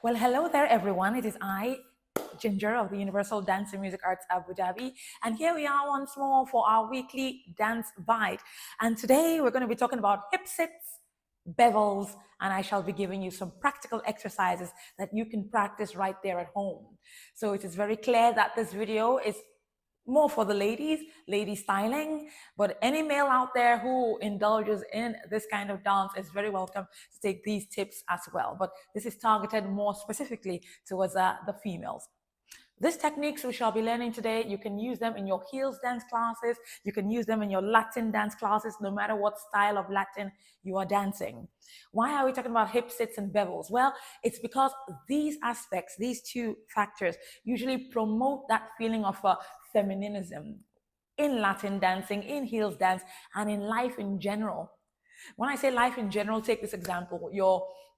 Well, hello there, everyone. It is I, Ginger of the Universal Dance and Music Arts Abu Dhabi. And here we are once more for our weekly dance bite. And today we're going to be talking about HIP-SITS, Bevels, and I shall be giving you some practical exercises that you can practice right there at home. So it is very clear that this video is more for the ladies, lady styling, but any male out there who indulges in this kind of dance is very welcome to take these tips as well. But this is targeted more specifically towards the females. These techniques we shall be learning today, you can use them in your heels dance classes, you can use them in your Latin dance classes, no matter what style of Latin you are dancing. Why are we talking about hip sits and bevels? Well, it's because these aspects, these two factors, usually promote that feeling of feminism in Latin dancing, in heels dance, and in life in general. When I say life in general, take this example.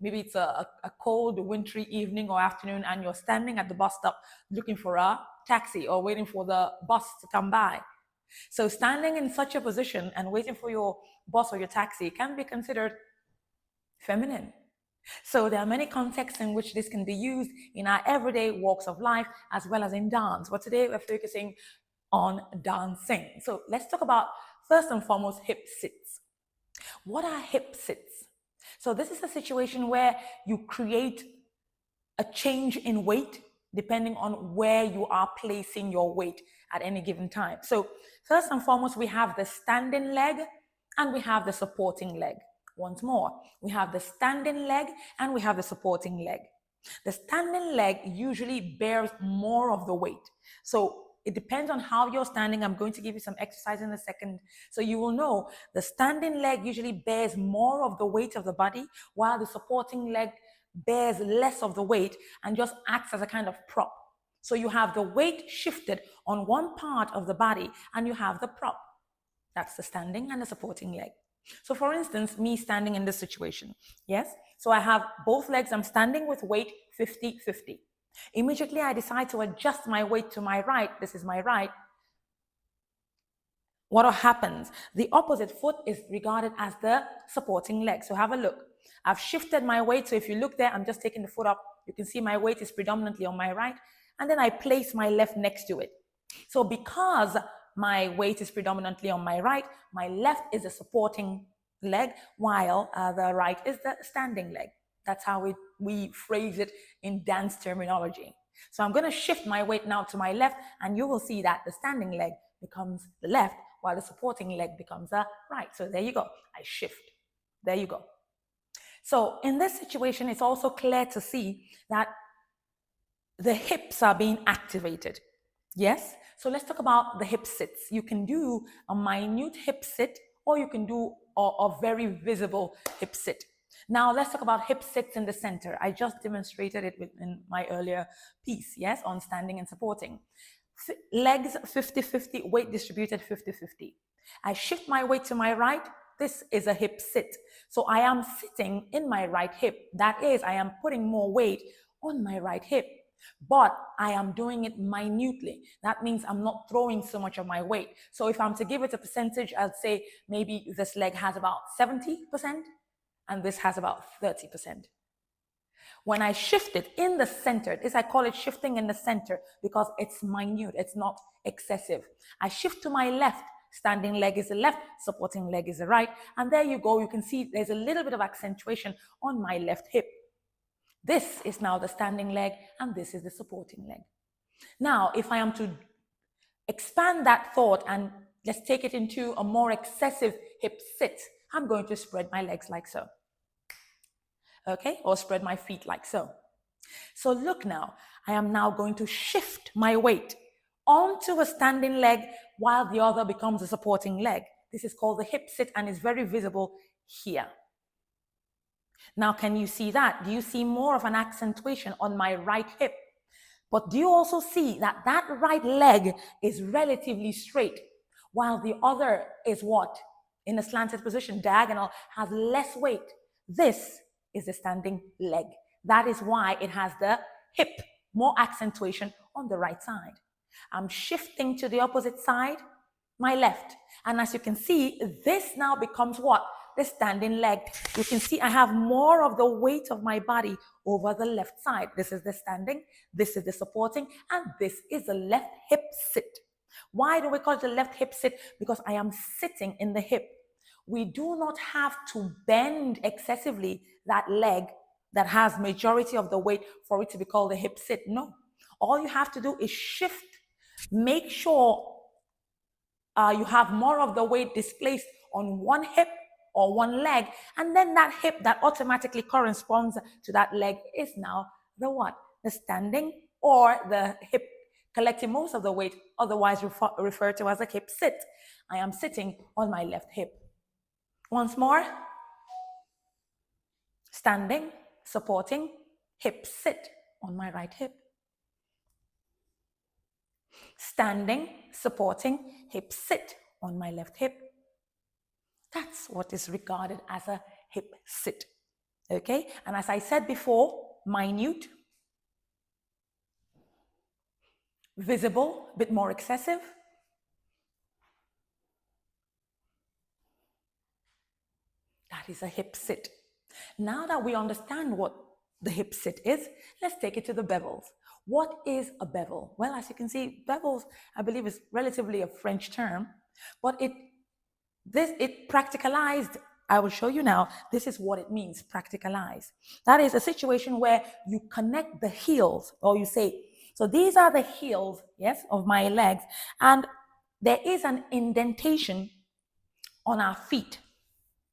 Maybe it's a cold, wintry evening or afternoon, and you're standing at the bus stop looking for a taxi or waiting for the bus to come by. So standing in such a position and waiting for your bus or your taxi can be considered feminine. So there are many contexts in which this can be used in our everyday walks of life as well as in dance. But today we're focusing on dancing. So let's talk about, first and foremost, hip sits. What are hip sits? So this is a situation where you create a change in weight depending on where you are placing your weight at any given time. So first and foremost, we have the standing leg and we have the supporting leg. Once more, we have the standing leg and we have the supporting leg. The standing leg usually bears more of the weight. So it depends on how you're standing. I'm going to give you some exercise in a second. So you will know the standing leg usually bears more of the weight of the body, while the supporting leg bears less of the weight and just acts as a kind of prop. So you have the weight shifted on one part of the body and you have the prop. That's the standing and the supporting leg. So for instance, me standing in this situation, yes? So I have both legs, I'm standing with weight 50-50. Immediately I decide to adjust my weight to my right. This is my right. What happens? The opposite foot is regarded as the supporting leg. So have a look. I've shifted my weight. So if you look there, I'm just taking the foot up. You can see my weight is predominantly on my right. And then I place my left next to it. So because my weight is predominantly on my right, my left is the supporting leg, while the right is the standing leg. That's how we phrase it in dance terminology. So I'm going to shift my weight now to my left, and you will see that the standing leg becomes the left, while the supporting leg becomes the right. So there you go. I shift. There you go. So in this situation, it's also clear to see that the hips are being activated. Yes? So let's talk about the hip sits. You can do a minute hip sit, or you can do a very visible hip sit. Now let's talk about hip sits in the center. I just demonstrated it in my earlier piece, yes, on standing and supporting. Legs 50-50, weight distributed 50-50. I shift my weight to my right. This is a hip sit. So I am sitting in my right hip. That is, I am putting more weight on my right hip, but I am doing it minutely. That means I'm not throwing so much of my weight. So if I'm to give it a percentage, I'd say maybe this leg has about 70%. And this has about 30%. When I shift it in the center, this I call it shifting in the center because it's minute, it's not excessive. I shift to my left, standing leg is the left, supporting leg is the right, and there you go. You can see there's a little bit of accentuation on my left hip. This is now the standing leg, and this is the supporting leg. Now, if I am to expand that thought and let's take it into a more excessive hip sit, I'm going to spread my legs like so. Okay, or spread my feet like so. So look now, I am now going to shift my weight onto a standing leg while the other becomes a supporting leg. This is called the hip sit and is very visible here. Now, can you see that? Do you see more of an accentuation on my right hip? But do you also see that that right leg is relatively straight while the other is what? In a slanted position, diagonal, has less weight. This is the standing leg. That is why it has the hip, more accentuation on the right side. I'm shifting to the opposite side, my left. And as you can see, this now becomes what? the standing leg. You can see I have more of the weight of my body over the left side. This is the standing, this is the supporting, and this is the left hip sit. Why do we call it the left hip sit? Because I am sitting in the hip. We do not have to bend excessively that leg that has majority of the weight for it to be called the hip sit. No. All you have to do is shift. Make sure you have more of the weight displaced on one hip or one leg, and then that hip that automatically corresponds to that leg is now the what? The standing, or the hip collecting most of the weight, otherwise referred to as a hip sit. I am sitting on my left hip. Once more. Standing, supporting, hip sit on my right hip. Standing, supporting, hip sit on my left hip. That's what is regarded as a hip sit. Okay? And as I said before, minute, visible, a bit more excessive. That is a hip sit. Now that we understand what the hip sit is, let's take it to the bevels. What is a bevel? Well, as you can see, bevels, I believe, is relatively a French term, but it practicalized, I will show you now, this is what it means, practicalized. That is a situation where you connect the heels, or you say, so these are the heels, yes, of my legs, and there is an indentation on our feet.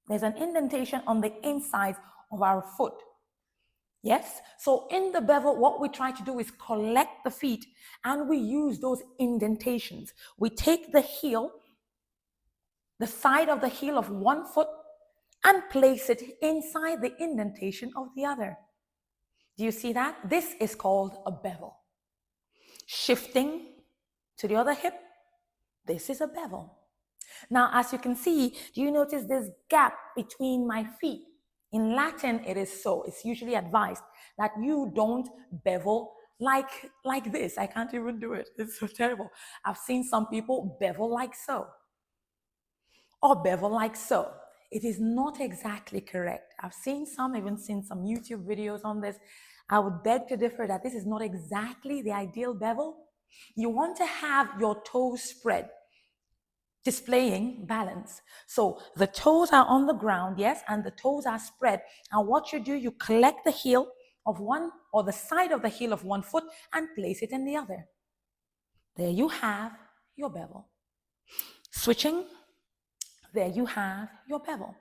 There's an indentation on the inside of our foot. Yes? So in the bevel, what we try to do is collect the feet, and we use those indentations. We take the heel, the side of the heel of one foot, and place it inside the indentation of the other. Do you see that? This is called a bevel. Shifting to the other hip, this is a bevel. Now, as you can see, do you notice this gap between my feet? In Latin, it is so. It's usually advised that you don't bevel like this. I can't even do it. It's so terrible. I've seen some people bevel like so, or bevel like so. It is not exactly correct. I've even seen some YouTube videos on this. I would beg to differ that this is not exactly the ideal bevel. You want to have your toes spread, displaying balance. So the toes are on the ground, yes, and the toes are spread. And what you do, you collect the heel of one, or the side of the heel of one foot, and place it in the other. There you have your bevel. Switching, there you have your bevel.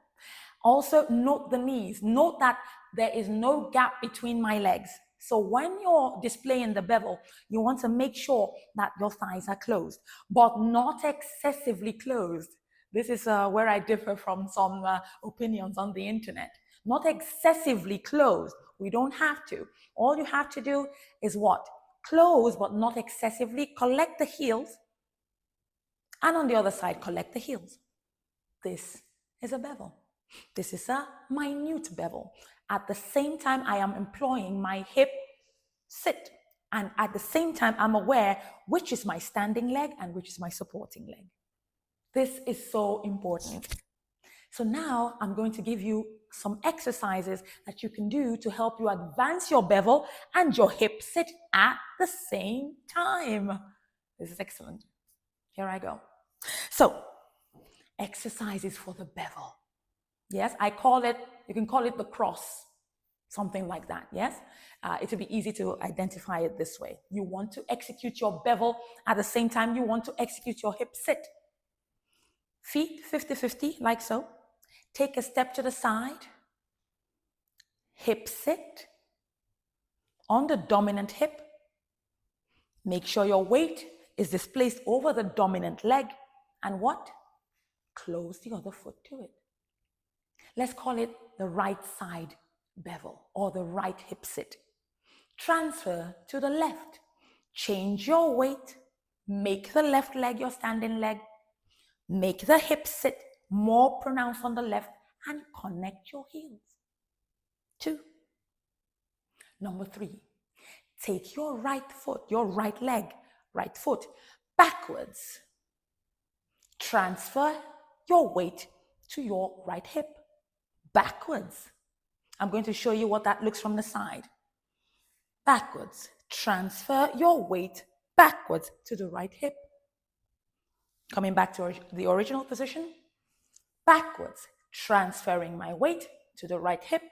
Also note the knees. Note that there is no gap between my legs. So when you're displaying the bevel, you want to make sure that your thighs are closed, but not excessively closed. This is where I differ from some opinions on the internet. Not excessively closed. We don't have to. All you have to do is what? Close, but not excessively. Collect the heels. And on the other side, collect the heels. This is a bevel. This is a minute bevel. At the same time, I am employing my hip sit. And at the same time, I'm aware which is my standing leg and which is my supporting leg. This is so important. So now I'm going to give you some exercises that you can do to help you advance your bevel and your hip sit at the same time. This is excellent. Here I go. So, exercises for the bevel. Yes, you can call it the cross, something like that, yes? It will be easy to identify it this way. You want to execute your bevel at the same time you want to execute your hip sit. Feet 50-50, like so. Take a step to the side. Hip sit on the dominant hip. Make sure your weight is displaced over the dominant leg. And what? Close the other foot to it. Let's call it the right side bevel or the right hip sit. Transfer to the left. Change your weight. Make the left leg your standing leg. Make the hip sit more pronounced on the left and connect your heels. 2. Number 3, take your right foot, your right leg, right foot backwards. Transfer your weight to your right hip. backwards. I'm going to show you what that looks from the side. Backwards. Transfer your weight backwards to the right hip. Coming back to the original position. Backwards. Transferring my weight to the right hip.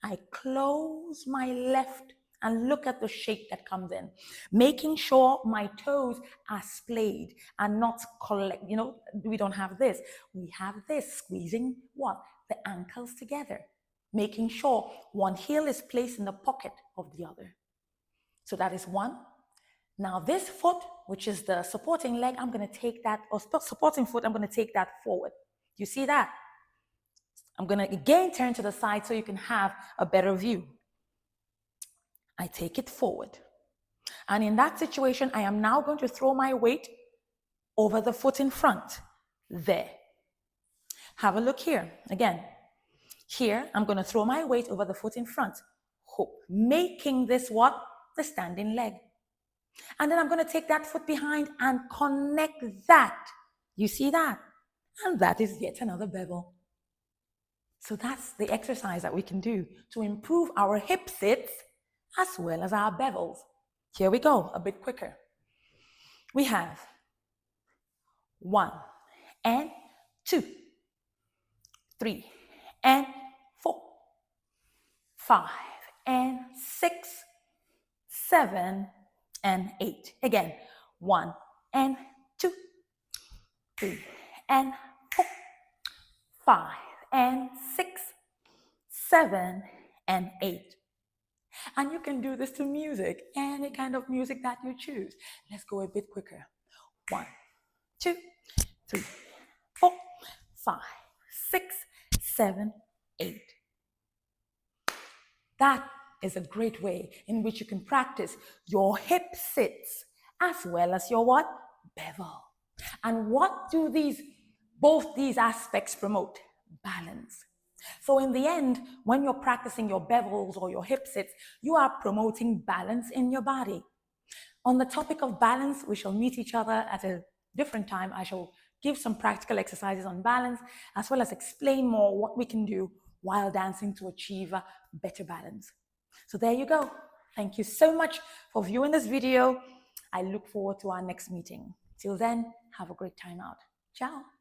I close my left and look at the shape that comes in, making sure my toes are splayed and not collect. You know, we don't have this. We have this, squeezing what? The ankles together, making sure one heel is placed in the pocket of the other. So that is one. Now this foot, which is the supporting leg, I'm going to take that, or supporting foot, I'm going to take that forward. You see that? I'm going to again turn to the side so you can have a better view. I take it forward. And in that situation, I am now going to throw my weight over the foot in front. There. Have a look here. Again, here, I'm going to throw my weight over the foot in front. Hook. Making this what? The standing leg. And then I'm going to take that foot behind and connect that. You see that? And that is yet another bevel. So that's the exercise that we can do to improve our hip sits as well as our bevels. Here we go, a bit quicker. We have 1 and 2, 3 and 4, 5 and 6, 7 and 8. Again, 1 and 2, 3 and 4, 5 and 6, 7 and 8. And you can do this to music, any kind of music that you choose. Let's go a bit quicker. 1, 2, 3, 4, 5, 6, 7, 8. That is a great way in which you can practice your hip sits as well as your what? Bevel. And what do both these aspects promote? Balance. So in the end, when you're practicing your bevels or your hip sits, you are promoting balance in your body. On the topic of balance, we shall meet each other at a different time. I shall give some practical exercises on balance, as well as explain more what we can do while dancing to achieve better balance. So there you go. Thank you so much for viewing this video. I look forward to our next meeting. Till then, have a great time out. Ciao.